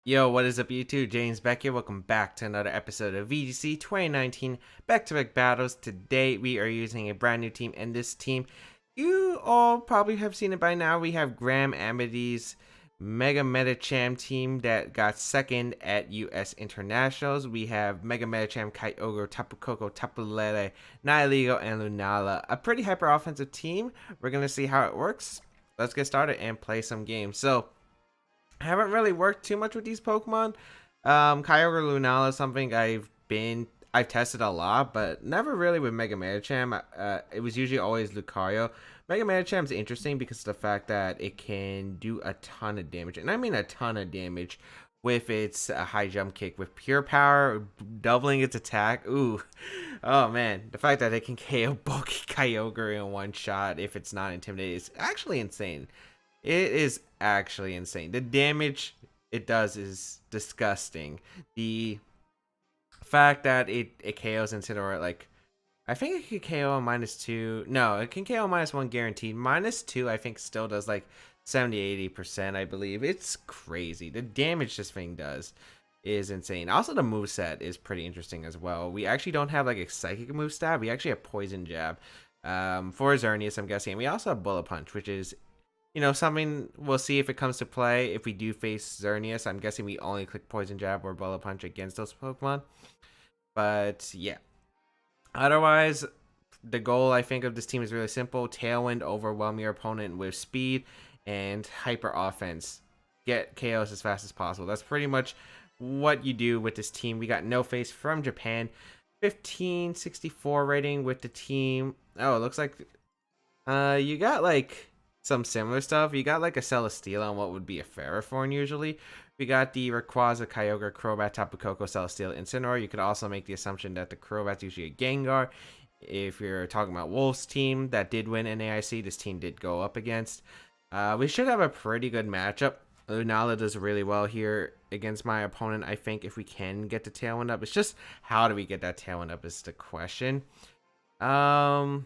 Yo, what is up YouTube? James Baek here. Welcome back to another episode of VGC 2019 Back-to-Back Battles. Today we are using a brand new team, and this team, you all probably have seen it by now. We have Graham Ammodee's Mega Medicham team that got second at US Internationals. We have Mega Medicham, Kyogre, Tapu Koko, Tapu Lele, NAIC, and Lunala. A pretty hyper offensive team. We're going to see how it works. Let's get started and play some games. So, I haven't really worked too much with these Pokemon. Kyogre Lunala is something I've tested a lot, but never really with Mega Medicham. It was usually always Lucario. Mega Medicham is interesting because of the fact that it can do a ton of damage, and I mean a ton of damage with its high jump kick, with pure power, doubling its attack. Ooh, oh man, the fact that it can KO bulky Kyogre in one shot if it's not intimidated is actually insane. It is actually insane. The damage it does is disgusting. The fact that it KOs Incineroar, like, I think it could KO on -2. No, it can KO -1 guaranteed. -2, I think, still does like 70-80%, I believe. It's crazy. The damage this thing does is insane. Also, the moveset is pretty interesting as well. We actually don't have like a psychic move stab. We actually have poison jab for Xerneas, I'm guessing. And we also have bullet punch, which is, you know, something we'll see if it comes to play. If we do face Xerneas, I'm guessing we only click Poison Jab or Bullet Punch against those Pokemon. But yeah. Otherwise, the goal, I think, of this team is really simple. Tailwind, overwhelm your opponent with speed, and hyper offense. Get KOs as fast as possible. That's pretty much what you do with this team. We got No Face from Japan. 1564 rating with the team. Oh, it looks like you got like some similar stuff. You got like a Celesteela on what would be a Ferrothorn usually. We got the Rayquaza, Kyogre, Crobat, Tapu Koko, Celesteela, Incineroar. You could also make the assumption that the Crobat's usually a Gengar. If you're talking about Wolf's team that did win NAIC, this team did go up against. We should have a pretty good matchup. Lunala does really well here against my opponent, I think, if we can get the Tailwind up. It's just, how do we get that Tailwind up is the question. I'm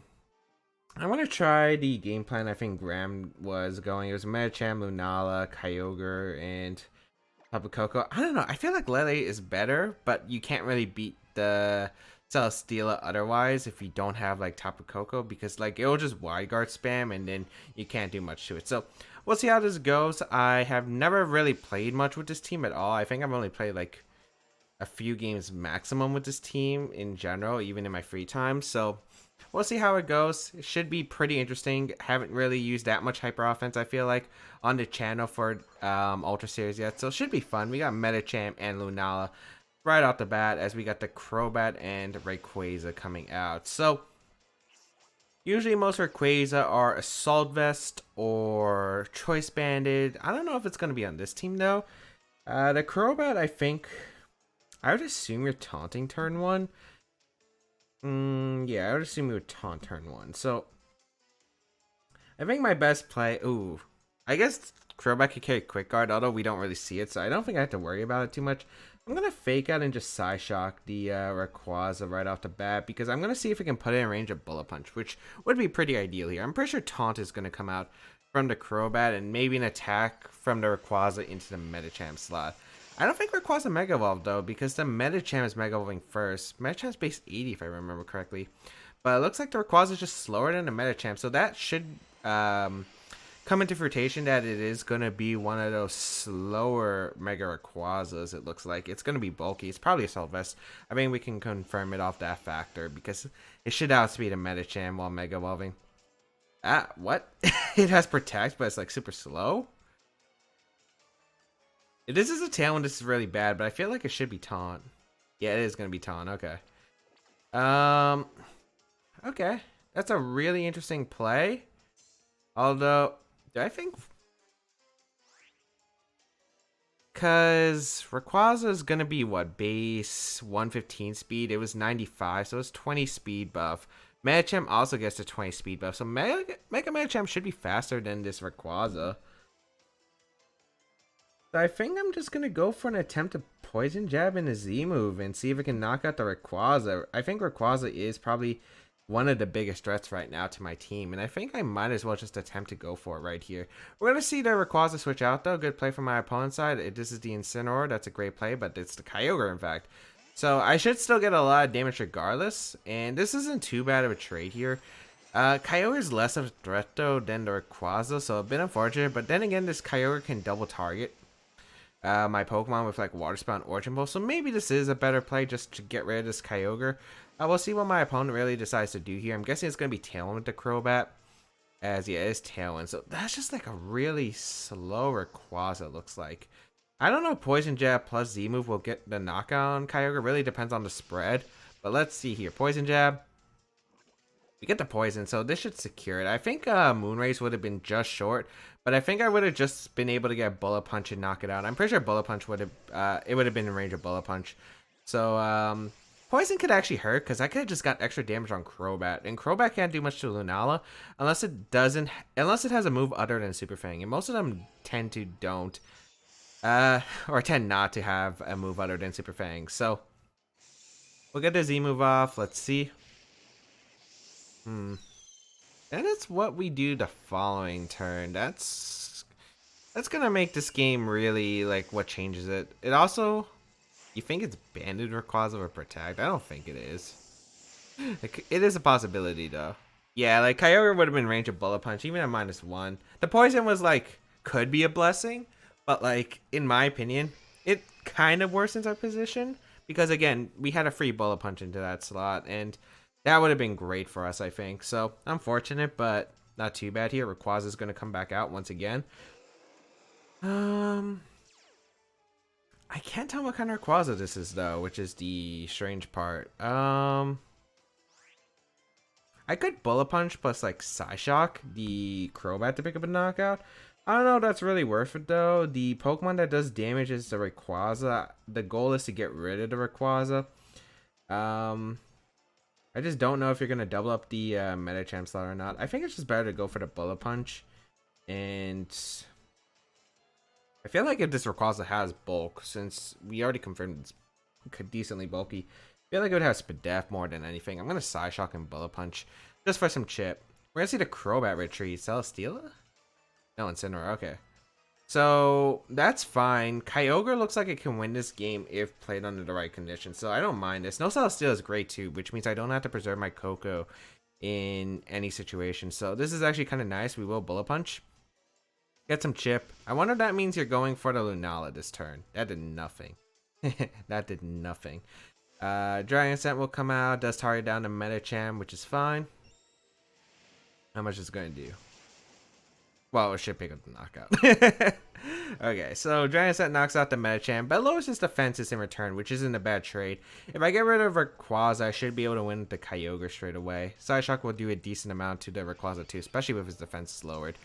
going to try the game plan I think Graham was going. It was Medicham, Lunala, Kyogre, and Tapu Koko. I don't know. I feel like Lele is better, but you can't really beat the Celesteela otherwise if you don't have like Tapu Koko, because like it'll just wide guard spam and then you can't do much to it. So we'll see how this goes. I have never really played much with this team at all. I think I've only played like a few games maximum with this team in general, even in my free time. So we'll see how it goes. It should be pretty interesting. Haven't really used that much hyper offense, I feel like, on the channel for Ultra Series yet. So it should be fun. We got Medicham and Lunala right off the bat, as we got the Crobat and Rayquaza coming out. So usually most Rayquaza are Assault Vest or Choice Banded. I don't know if it's going to be on this team though. The Crobat, I think, I would assume you're taunting turn 1. Yeah, I would assume you would taunt turn 1. So I think my best play. Ooh, I guess Crobat could carry Quick Guard, although we don't really see it, so I don't think I have to worry about it too much. I'm gonna fake out and just Psyshock the Rayquaza right off the bat, because I'm gonna see if we can put it in range of Bullet Punch, which would be pretty ideal here. I'm pretty sure Taunt is gonna come out from the Crobat, and maybe an attack from the Rayquaza into the Medicham slot. I don't think Rayquaza Mega Evolved though, because the Medicham is Mega Evolving first. Medicham's base 80 if I remember correctly. But it looks like the Rayquaza is just slower than the Medicham, so that should come into fruition that it is going to be one of those slower Mega Rayquazas. It looks like it's going to be bulky. It's probably a Assault Vest. I mean, we can confirm it off that factor, because it should outspeed a Medicham while Mega Evolving. Ah, what? It has Protect, but it's like super slow? This is a Tailwind. This is really bad, but I feel like it should be Taunt. Yeah, it is going to be Taunt. Okay. Okay. That's a really interesting play. Although, do I think... Because Rayquaza is going to be, what, base 115 speed? It was 95, so it's 20 speed buff. Medicham also gets a 20 speed buff, so Mega Medicham should be faster than this Rayquaza. So I think I'm just going to go for an attempt to Poison Jab in a Z move and see if it can knock out the Rayquaza. I think Rayquaza is probably one of the biggest threats right now to my team, and I think I might as well just attempt to go for it right here. We're going to see the Rayquaza switch out, though. Good play from my opponent's side. This is the Incineroar. That's a great play, but it's the Kyogre, in fact. So I should still get a lot of damage regardless, and this isn't too bad of a trade here. Kyogre is less of a threat, though, than the Rayquaza, so a bit unfortunate, but then again, this Kyogre can double target my Pokemon with like Water Spout and Origin Ball, so maybe this is a better play just to get rid of this Kyogre. We'll see what my opponent really decides to do here. I'm guessing it's going to be Tailwind with the Crobat, as yeah, it's Tailwind, so that's just like a really slow Rayquaza, looks like. I don't know if Poison Jab plus Z-Move will get the knockout on Kyogre, really depends on the spread, but let's see here. Poison Jab, we get the poison, so this should secure it. I think Moonrace would have been just short, but I think I would have just been able to get Bullet Punch and knock it out. I'm pretty sure Bullet Punch would have, it would have been in range of Bullet Punch. So, poison could actually hurt, because I could have just got extra damage on Crobat, and Crobat can't do much to Lunala, unless it has a move other than Super Fang, and most of them tend to don't, or tend not to have a move other than Super Fang. So, we'll get the Z move off, let's see. And it's what we do the following turn. That's gonna make this game really like what changes it. It also, you think it's Banded Rayquaza or Protect? I don't think it is. It is a possibility though. Yeah, like Kyogre would have been range of Bullet Punch even at -1. The poison was like could be a blessing, but like in my opinion, it kind of worsens our position because again we had a free Bullet Punch into that slot and that would have been great for us, I think. So, unfortunate, but not too bad here. Rayquaza is going to come back out once again. I can't tell what kind of Rayquaza this is, though, which is the strange part. I could Bullet Punch plus, like, Psyshock, the Crobat to pick up a knockout. I don't know if that's really worth it, though. The Pokemon that does damage is the Rayquaza. The goal is to get rid of the Rayquaza. I just don't know if you're going to double up the Medicham slot or not. I think it's just better to go for the Bullet Punch. And I feel like if this Rayquaza has bulk, since we already confirmed it's decently bulky, I feel like it would have Spadef more than anything. I'm going to Psyshock and Bullet Punch just for some chip. We're going to see the Crobat retreat. Celesteela? No, Incineroar. Okay. So, that's fine. Kyogre looks like it can win this game if played under the right conditions. So, I don't mind this. No Celesteela is great too, which means I don't have to preserve my Coco in any situation. So, this is actually kind of nice. We will Bullet Punch. Get some chip. I wonder if that means you're going for the Lunala this turn. That did nothing. That did nothing. Dragon Scent will come out. Does target down to Medicham, which is fine. How much is it going to do? Well, it should pick up the knockout. Okay, so Dragon Scent knocks out the Medicham, but lowers his defenses in return, which isn't a bad trade. If I get rid of Rayquaza, I should be able to win the Kyogre straight away. Psyshock will do a decent amount to the Rayquaza too, especially with his defenses lowered.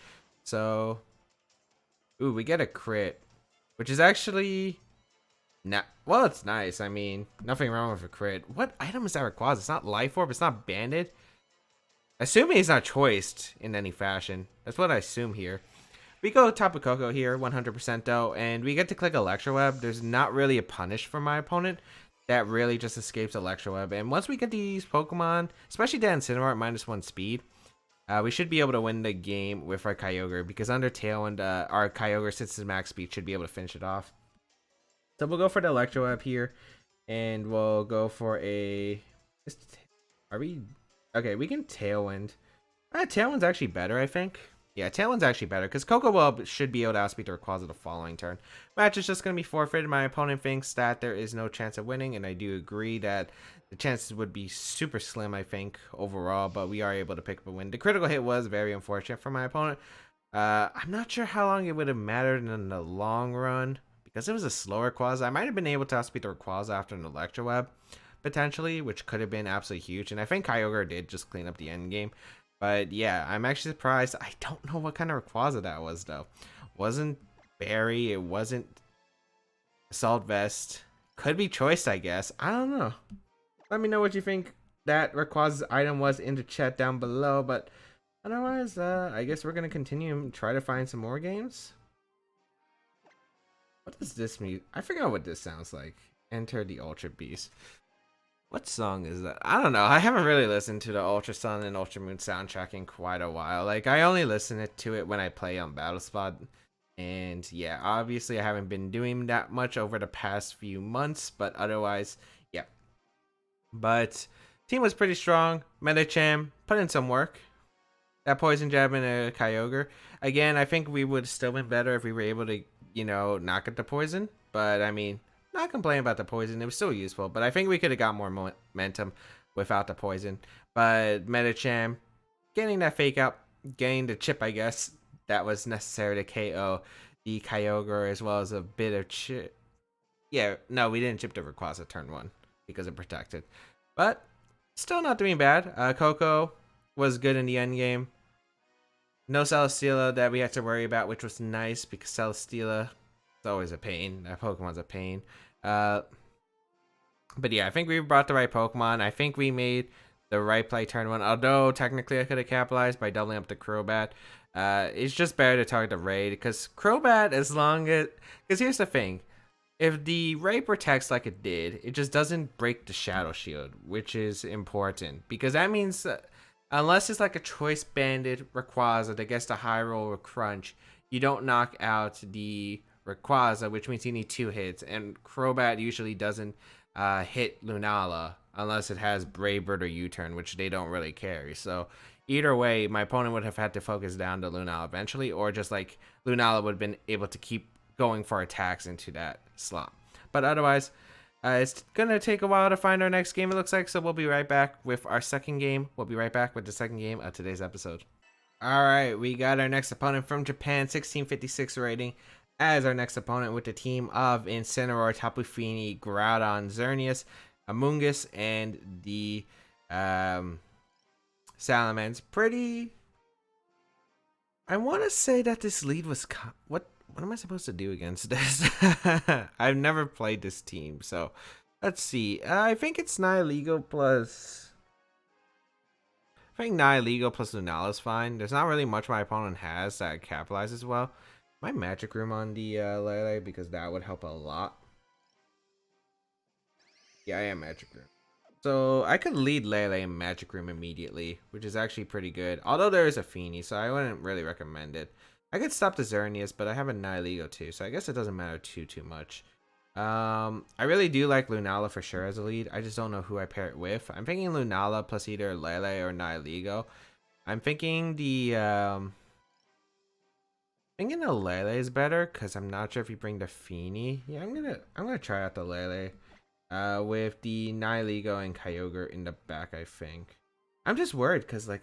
So, ooh, we get a crit, which is actually not, well, it's nice. I mean, nothing wrong with a crit. What item is that Rayquaza? It's not Life Orb, it's not Banded. Assuming he's not choiced in any fashion. That's what I assume here. We go Tapu Koko here, 100% though, and we get to click Electro Web. There's not really a punish for my opponent. That really just escapes Electro Web. And once we get these Pokemon, especially that Incineroar at -1 speed, we should be able to win the game with our Kyogre, because under Tailwind, our Kyogre, since his max speed, should be able to finish it off. So we'll go for the Electro Web here, and we'll go for a... Are we... Okay, we can Tailwind. Tailwind's actually better, I think. Yeah, Tailwind's actually better, because Coco Ball should be able to outspeed the Rayquaza the following turn. Match is just going to be forfeited. My opponent thinks that there is no chance of winning, and I do agree that the chances would be super slim, I think, overall, but we are able to pick up a win. The critical hit was very unfortunate for my opponent. I'm not sure how long it would have mattered in the long run, because it was a slower Rayquaza. I might have been able to outspeed the Rayquaza after an Electro Web, potentially, which could have been absolutely huge, and I think Kyogre did just clean up the end game. But yeah, I'm actually surprised. I don't know what kind of Rayquaza that was, though. Wasn't Berry, it wasn't Assault Vest. Could be choiced, I guess. I don't know. Let me know what you think that Rayquaza's item was in the chat down below, but otherwise, I guess we're gonna continue and try to find some more games. What does this mean? I forgot what this sounds like. Enter the Ultra Beast. What song is that? I don't know. I haven't really listened to the Ultra Sun and Ultra Moon soundtrack in quite a while. Like, I only listen to it when I play on Battle Spot. And yeah, obviously I haven't been doing that much over the past few months, but otherwise, yeah. But team was pretty strong. Medicham put in some work. That poison jab and a Kyogre. Again, I think we would still been better if we were able to, knock at the poison. But I mean, not complaining about the poison. It was still useful. But I think we could have got more momentum without the poison. But Medicham getting that fake out, getting the chip, I guess, that was necessary to KO the Kyogre as well as a bit of chip. Yeah, no, we didn't chip the Rayquaza turn 1 because it protected. But still not doing bad. Coco was good in the end game. No Celesteela that we had to worry about, which was nice because Celesteela is always a pain. That Pokemon's a pain. But yeah, I think we brought the right Pokemon. I think we made the right play turn 1. Although technically I could have capitalized by doubling up the Crobat. It's just better to target the Raid because Crobat, as long as... Because here's the thing. If the Raid protects like it did, it just doesn't break the Shadow Shield, which is important. Because that means... unless it's like a Choice Banded Rayquaza that gets the high roll or Crunch, you don't knock out the Rayquaza, which means you need 2 hits. And Crobat usually doesn't hit Lunala unless it has Brave Bird or U-Turn, which they don't really carry. So either way, my opponent would have had to focus down to Lunala eventually, or just like Lunala would have been able to keep going for attacks into that slot. But otherwise, it's going to take a while to find our next game, it looks like, so we'll be right back with our second game. We'll be right back with the second game of today's episode. Alright, we got our next opponent from Japan, 1656 rating, as our next opponent with the team of Incineroar, Tapu Fini, Groudon, Xerneas, Amoonguss, and the Salamence. Pretty... I want to say that this lead was... What am I supposed to do against this? I've never played this team, so let's see. I think it's Nihilego plus... I think Nihilego plus Lunala is fine. There's not really much my opponent has that capitalizes well. My Magic Room on the Lele, because that would help a lot. Yeah, I am Magic Room. So I could lead Lele in Magic Room immediately, which is actually pretty good. Although there is a Fini, so I wouldn't really recommend it. I could stop the Xerneas, but I have a Nihilego too, so I guess it doesn't matter too much. I really do like Lunala for sure as a lead. I just don't know who I pair it with. I'm thinking Lunala plus either Lele or Nihilego. I'm thinking the Lele is better because I'm not sure if you bring the Fini. Yeah, I'm gonna try out the Lele. With the Nihilego and Kyogre in the back, I think. I'm just worried because like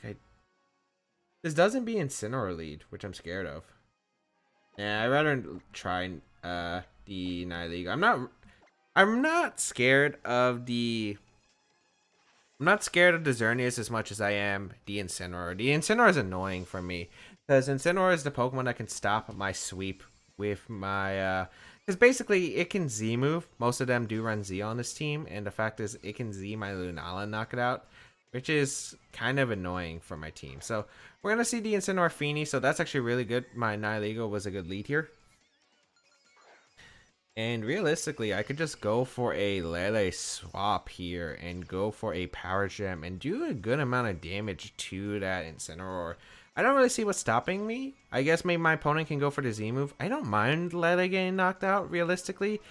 this doesn't be Incineroar lead, which I'm scared of. Yeah, I'd rather try the Nihilego. I'm not scared of the Xerneas as much as I am the Incineroar. The Incineroar is annoying for me because Incineroar is the Pokemon that can stop my sweep with my because basically it can Z move. Most of them do run Z on this team, and the fact is it can Z my Lunala and knock it out, which is kind of annoying for my team. So we're gonna see the Incineroar Fini, so that's actually really good. My Nihilego was a good lead here. And realistically, I could just go for a Lele swap here and go for a Power Gem and do a good amount of damage to that Incineroar. I don't really see what's stopping me. I guess maybe my opponent can go for the Z move. I don't mind Lele getting knocked out realistically,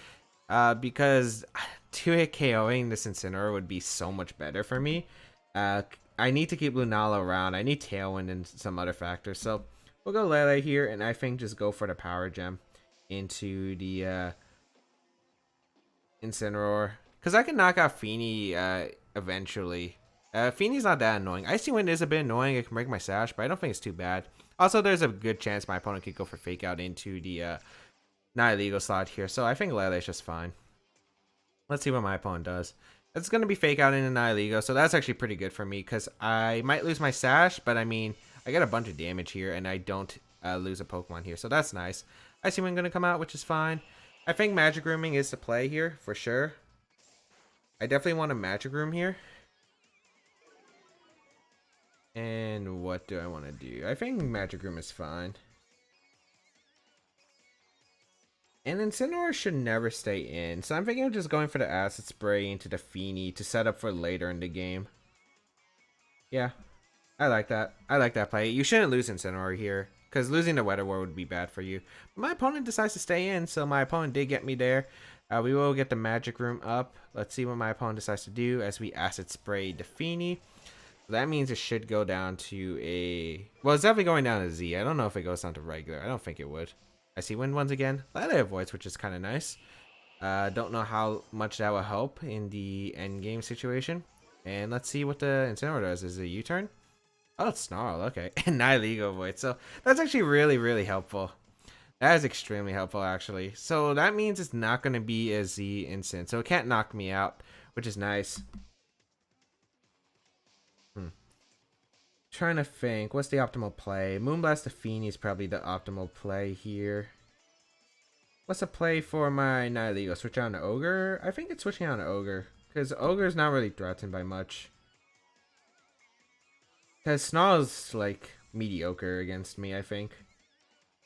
because 2-hit KOing this Incineroar would be so much better for me. I need to keep Lunala around. I need Tailwind and some other factors. So we'll go Lele here, and I think just go for the Power Gem into the Incineroar, because I can knock out Fini eventually. Fini's not that annoying. Icy Wind is a bit annoying. It can break my Sash, but I don't think it's too bad. Also, there's a good chance my opponent could go for Fake Out into the Nihilego slot here, so I think Lele is just fine. Let's see what my opponent does. It's going to be Fake Out into Nihilego, so that's actually pretty good for me, because I might lose my Sash, but I mean, I get a bunch of damage here, and I don't lose a Pokemon here, so that's nice. Icy Wind going to come out, which is fine. I think Magic Rooming is the play here, for sure. I definitely want a Magic Room here. And what do I want to do? I think Magic Room is fine. And Incineroar should never stay in, so I'm thinking of just going for the Acid Spray into the Feeny to set up for later in the game. Yeah, I like that. I like that play. You shouldn't lose Incineroar here, because losing the Weather War would be bad for you. But my opponent decides to stay in, so my opponent did get me there. We will get the Magic Room up. Let's see what my opponent decides to do as we Acid Spray the Feeny. That means it should go down to a... Well, it's definitely going down to Z. I don't know if it goes down to regular. I don't think it would. I see wind ones again. Lele avoids, which is kind of nice. Don't know how much that will help in the end game situation. And let's see what the Incineroar does. Is it a U-turn? Oh, it's Snarl. Okay. And NAIC avoids. So that's actually really, really helpful. That is extremely helpful, actually. So that means it's not going to be a Z instant. So it can't knock me out, which is nice. Trying to think, what's the optimal play? Moonblast the Feeny is probably the optimal play here. What's the play for my NAIC? Switch on to Ogre? I think it's switching on to Ogre, because Ogre is not really threatened by much. Because Snarl's like mediocre against me, I think.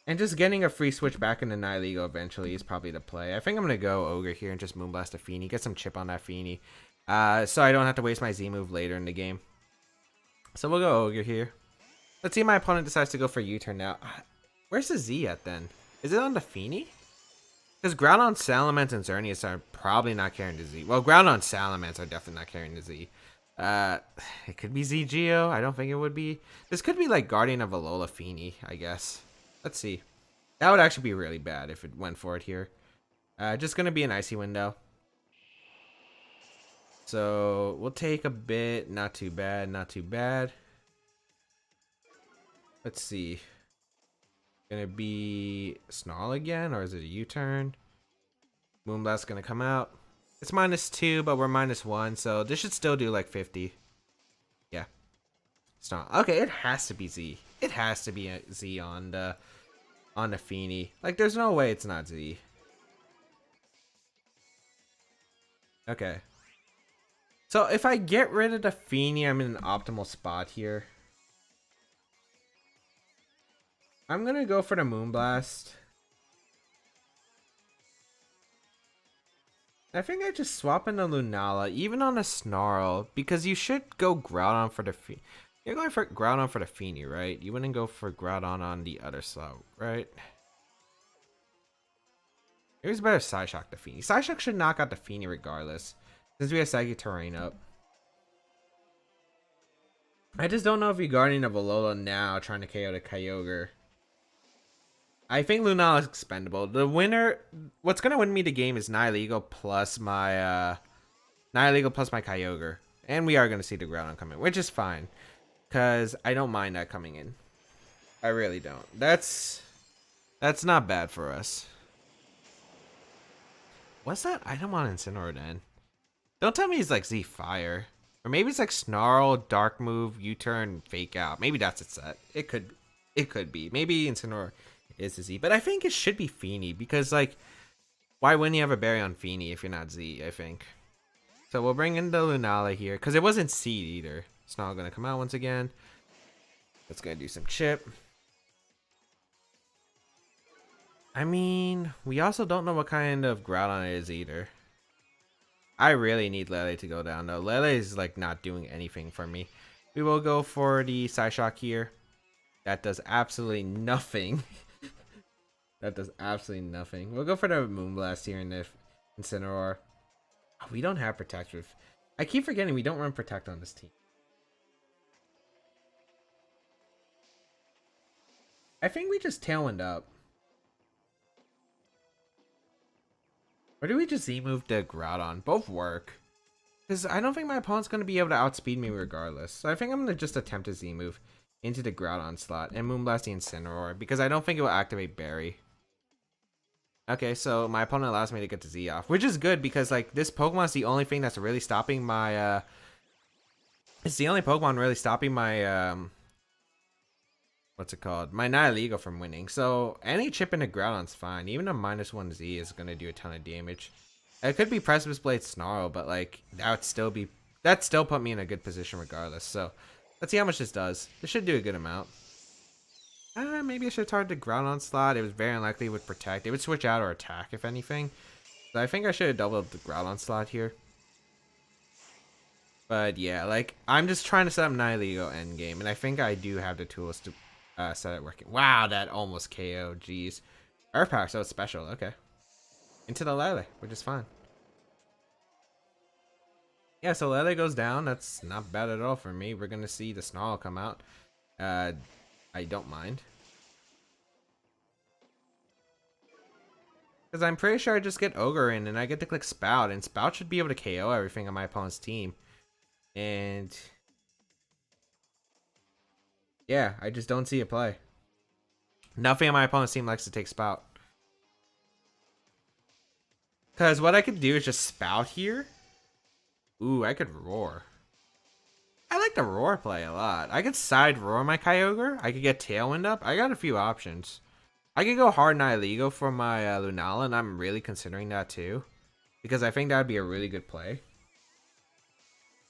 And just getting a free switch back into NAIC eventually is probably the play. I think I'm going to go Ogre here and just Moonblast the Feeny, get some chip on that Feeny. So I don't have to waste my Z move later in the game. So we'll go Ogre here. Let's see if my opponent decides to go for U-turn now. Where's the Z at then? Is it on the Feeny? Because Groudon, Salamence, and Xerneas are probably not carrying the Z. Well, Groudon and Salamence are definitely not carrying the Z. It could be Z-Geo. I don't think it would be. This could be like Guardian of Alola Feeny, I guess. Let's see. That would actually be really bad if it went for it here. Just going to be an Icy Window. So we'll take a bit. Not too bad. Not too bad. Let's see. Gonna be Snarl again, or is it a U-turn? Moonblast's gonna come out. It's -2, but we're -1, so this should still do like 50. Yeah. Snarl. Okay, it has to be Z. It has to be a Z on the Feeny. Like, there's no way it's not Z. Okay. So if I get rid of the Feeny, I'm in an optimal spot here. I'm gonna go for the Moonblast. I think I just swap in the Lunala, even on a Snarl, because you should go Groudon for the Feeny. You're going for Groudon for the Feeny, right? You wouldn't go for Groudon on the other slot, right? Here's better Psyshock the Feeny. Psyshock should knock out the Feeny regardless, since we have Psychic Terrain up. I just don't know if you Guardian of Alola now trying to KO the Kyogre. I think Lunala is expendable. The winner, what's gonna win me the game is NAIC plus my Kyogre, and we are gonna see the Groudon come in, which is fine, cause I don't mind that coming in. I really don't. That's not bad for us. What's that item on Incineroar then? Don't tell me he's like Z Fire, or maybe it's like Snarl, Dark Move, U-turn, Fake Out. Maybe that's its set. It could be. Maybe Incineroar is a Z, but I think it should be Feeny, because like, why wouldn't you have a berry on Feeny if you're not Z? I think. So we'll bring in the Lunala here, because it wasn't Seed either. Snarl gonna come out once again. It's gonna do some chip. I mean, we also don't know what kind of Groudon it is either. I really need Lele to go down though. Lele is like not doing anything for me. We will go for the Psyshock here. That does absolutely nothing. That does absolutely nothing. We'll go for the Moonblast here in the Incineroar. Oh, we don't have Protective. I keep forgetting we don't run Protect on this team. I think we just Tailwind up. Or do we just Z-move the Groudon? Both work. Because I don't think my opponent's going to be able to outspeed me regardless. So I think I'm going to just attempt a Z-move into the Groudon slot and Moonblast the Incineroar, because I don't think it will activate Berry. Okay, so my opponent allows me to get the Z off, which is good, because like this Pokemon is the only thing that's really stopping my it's the only Pokemon really stopping my what's it called? My NAIC from winning. So any chip in the Groudon's fine. Even a -1 Z is gonna do a ton of damage. It could be Precipice Blade Snarl, but like that still put me in a good position regardless. So let's see how much this does. This should do a good amount. Maybe I should have targeted ground onslaught. It was very unlikely it would protect. It would switch out or attack, if anything. So I think I should have doubled the ground onslaught here. But yeah, like, I'm just trying to set up NAIC endgame, and I think I do have the tools to set it working. Wow, that almost KO. Jeez. Earth Power, so it's special. Okay. Into the Lele, which is fine. Yeah, so Lele goes down. That's not bad at all for me. We're going to see the Snarl come out. I don't mind. Because I'm pretty sure I just get Ogre in and I get to click Spout. And Spout should be able to KO everything on my opponent's team. And yeah, I just don't see a play. Nothing on my opponent's team likes to take Spout. Because what I could do is just Spout here. Ooh, I could Roar. I like the Roar play a lot. I could side Roar my Kyogre. I could get Tailwind up. I got a few options. I could go hard NAIC for my Lunala, and I'm really considering that too. Because I think that would be a really good play.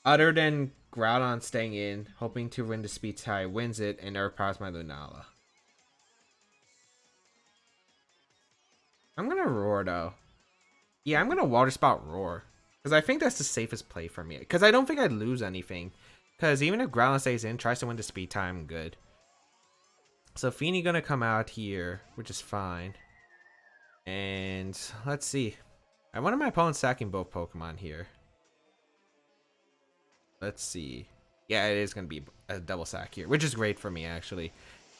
Other than Groudon staying in, hoping to win the speed tie, wins it, and overpowers my Lunala. I'm going to Roar though. Yeah, I'm going to Water Spout Roar. Because I think that's the safest play for me. Because I don't think I'd lose anything. Because even if Groudon stays in, tries to win the speed tie, I'm good. So Feeny gonna come out here, which is fine. And let's see. I wanted my opponent sacking both Pokemon here. Let's see. Yeah, it is gonna be a double sack here, which is great for me actually.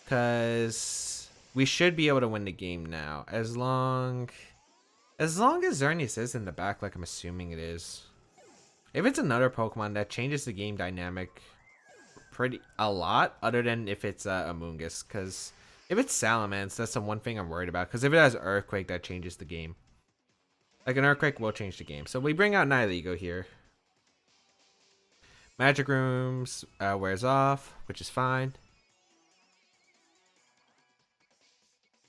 Because we should be able to win the game now. As long as Xerneas is in the back, like I'm assuming it is. If it's another Pokemon, that changes the game dynamic a lot, other than if it's Amoonguss, because if it's Salamence, that's the one thing I'm worried about, because if it has Earthquake, that changes the game. Like, an Earthquake will change the game. So we bring out NAIC here. Magic Rooms wears off, which is fine.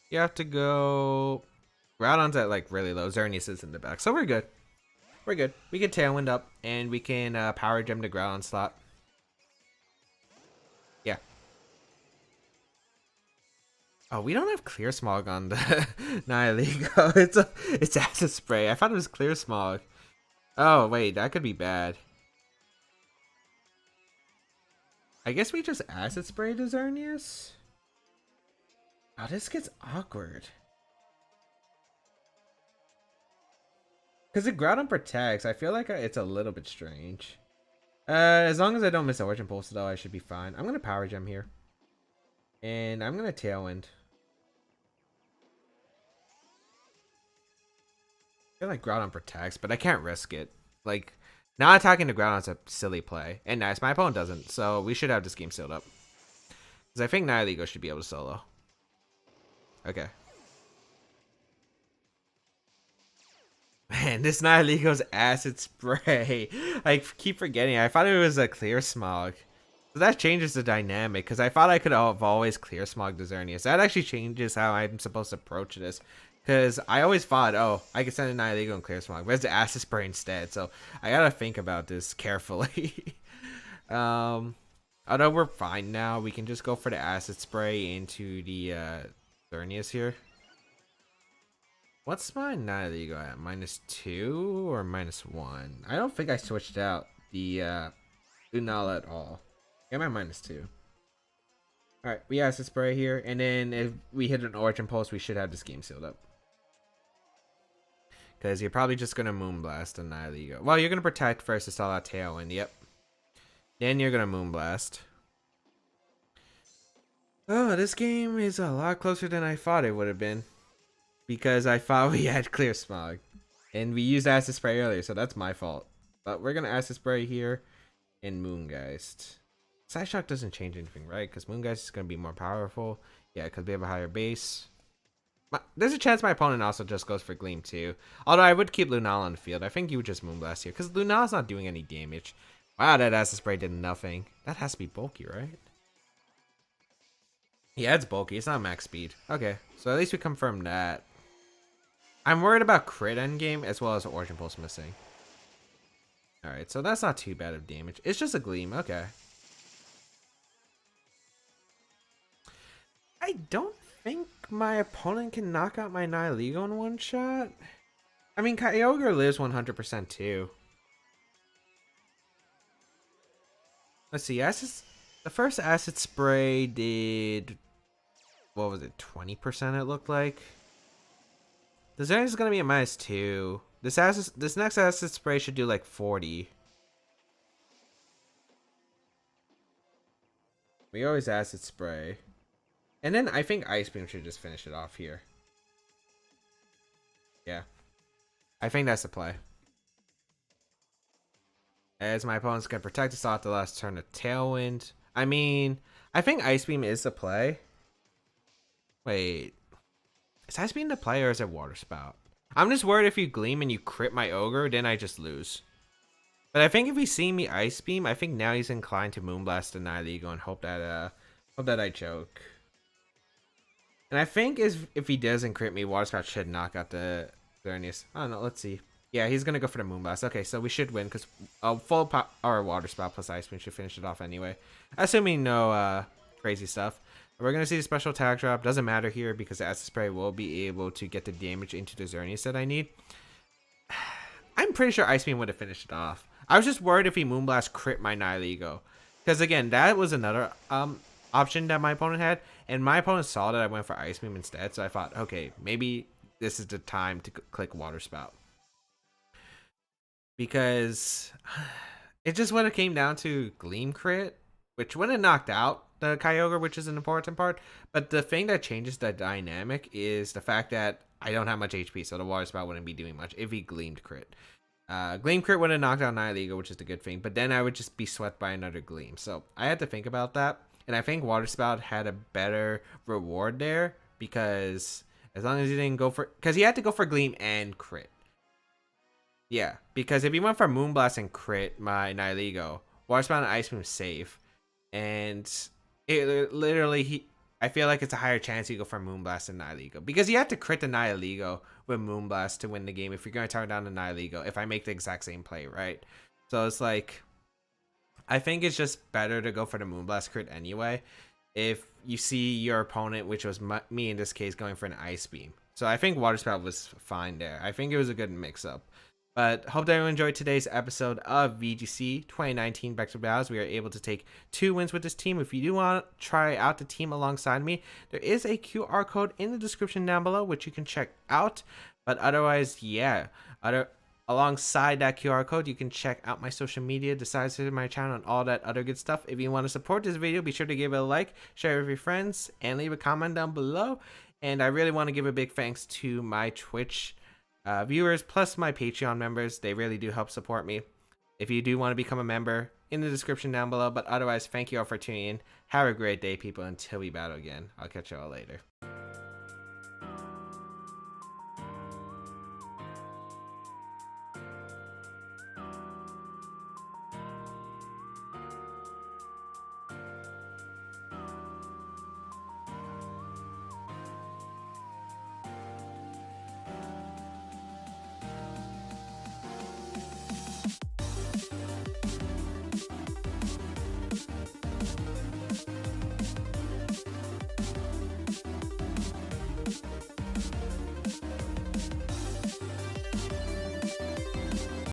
You have to go... Groudon's at, like, really low. Xerneas is in the back, so we're good. We're good. We can Tailwind up, and we can Power Gem the Groudon slot. Yeah. Oh, we don't have Clear Smog on the NAIC. It's Acid Spray. I thought it was Clear Smog. Oh, wait. That could be bad. I guess we just Acid Spray to Xerneas? Oh, this gets awkward. Because the Groudon protects, I feel like it's a little bit strange. As long as I don't miss Origin Pulse, though, I should be fine. I'm going to Power Gem here. And I'm going to Tailwind. I feel like Groudon protects, but I can't risk it. Like, not attacking the Groudon's a silly play. And nice, my opponent doesn't, so we should have this game sealed up. Because I think NAIC should be able to solo. Okay. Man, this NAIC's Acid Spray. I keep forgetting. I thought it was a Clear Smog. So that changes the dynamic, because I thought I could have always Clear Smog the Xerneas. That actually changes how I'm supposed to approach this. Because I always thought, oh, I could send a NAIC and Clear Smog, but it's the Acid Spray instead. So I gotta think about this carefully. Although we're fine now, we can just go for the Acid Spray into the Xerneas here. What's my NAIC at? -2 or -1? I don't think I switched out the Lunala at all. Yeah, I'm at -2. Alright, we Acid Spray here, and then if we hit an Origin Pulse, we should have this game sealed up. Because you're probably just going to Moonblast and NAIC. Well, you're going to Protect first to stall out Tailwind, yep. Then you're going to Moonblast. Oh, this game is a lot closer than I thought it would have been. Because I thought we had Clear Smog. And we used Acid Spray earlier, so that's my fault. But we're going to Acid Spray here and Moongeist. Psyshock doesn't change anything, right? Because Moongeist is going to be more powerful. Yeah, because we have a higher base. There's a chance my opponent also just goes for Gleam too. Although I would keep Lunala on the field. I think you would just Moonblast here. Because Lunala's not doing any damage. Wow, that Acid Spray did nothing. That has to be bulky, right? Yeah, it's bulky. It's not max speed. Okay, so at least we confirmed that. I'm worried about crit endgame as well as Origin Pulse missing. Alright, so that's not too bad of damage. It's just a Gleam, okay. I don't think my opponent can knock out my Nihilego in one shot. I mean, Kyogre lives 100% too. Let's see, the first acid spray did, what was it, 20% it looked like? The Xerneas is gonna be a -2. This next acid spray should do like 40. We always acid spray. And then I think Ice Beam should just finish it off here. Yeah. I think that's the play. As my opponent's gonna protect us off the last turn of Tailwind. I mean, I think Ice Beam is the play. Wait. Is Ice Beam the play or is it Water Spout? I'm just worried if you Gleam and you crit my Ogre, then I just lose. But I think if he's seeing me Ice Beam, I think now he's inclined to Moonblast the Nihilego and hope that I choke. And I think if he doesn't crit me, Water Spout should knock out the Xerneas. I don't know, let's see. Yeah, he's gonna go for the Moonblast. Okay, so we should win because full power Water Spout plus Ice Beam should finish it off anyway. Assuming no crazy stuff. We're gonna see the special attack drop. Doesn't matter here because the Acid Spray will be able to get the damage into the Xerneas that I need. I'm pretty sure Ice Beam would have finished it off. I was just worried if he Moonblast crit my Nihilego. Because again, that was another option that my opponent had. And my opponent saw that I went for Ice Beam instead. So I thought, okay, maybe this is the time to click Water Spout. Because it just would have came down to Gleam crit, which would have knocked out the Kyogre, which is an important part. But the thing that changes the dynamic is the fact that I don't have much HP, so the Water Spout wouldn't be doing much if he Gleamed crit. Gleam crit would have knocked out Nihilego, which is the good thing, but then I would just be swept by another Gleam. So I had to think about that, and I think Water Spout had a better reward there because as long as he didn't go for, because he had to go for Gleam and crit. Yeah, because if he went for Moonblast and crit my Nihilego, Water Spout and Ice Beam safe, and it literally I feel like it's a higher chance you go for Moonblast and Nihilego because you have to crit the Nihilego with Moonblast to win the game if you're going to target down the Nihilego if I make the exact same play, right? So it's like, I think it's just better to go for the Moonblast crit anyway if you see your opponent, which was me in this case, going for an Ice Beam. So I think Water Spout was fine there. I think it was a good mix-up. But hope that everyone enjoyed today's episode of VGC 2019 Back to Battles. We are able to take 2 wins with this team. If you do want to try out the team alongside me, there is a QR code in the description down below, which you can check out. But otherwise, yeah, alongside that QR code, you can check out my social media, the size of my channel, and all that other good stuff. If you want to support this video, be sure to give it a like, share it with your friends, and leave a comment down below. And I really want to give a big thanks to my Twitch viewers plus my Patreon members. They really do help support me. If you do want to become a member, in the description down below. But otherwise, thank you all for tuning in. Have a great day, people. Until we battle again, I'll catch you all later.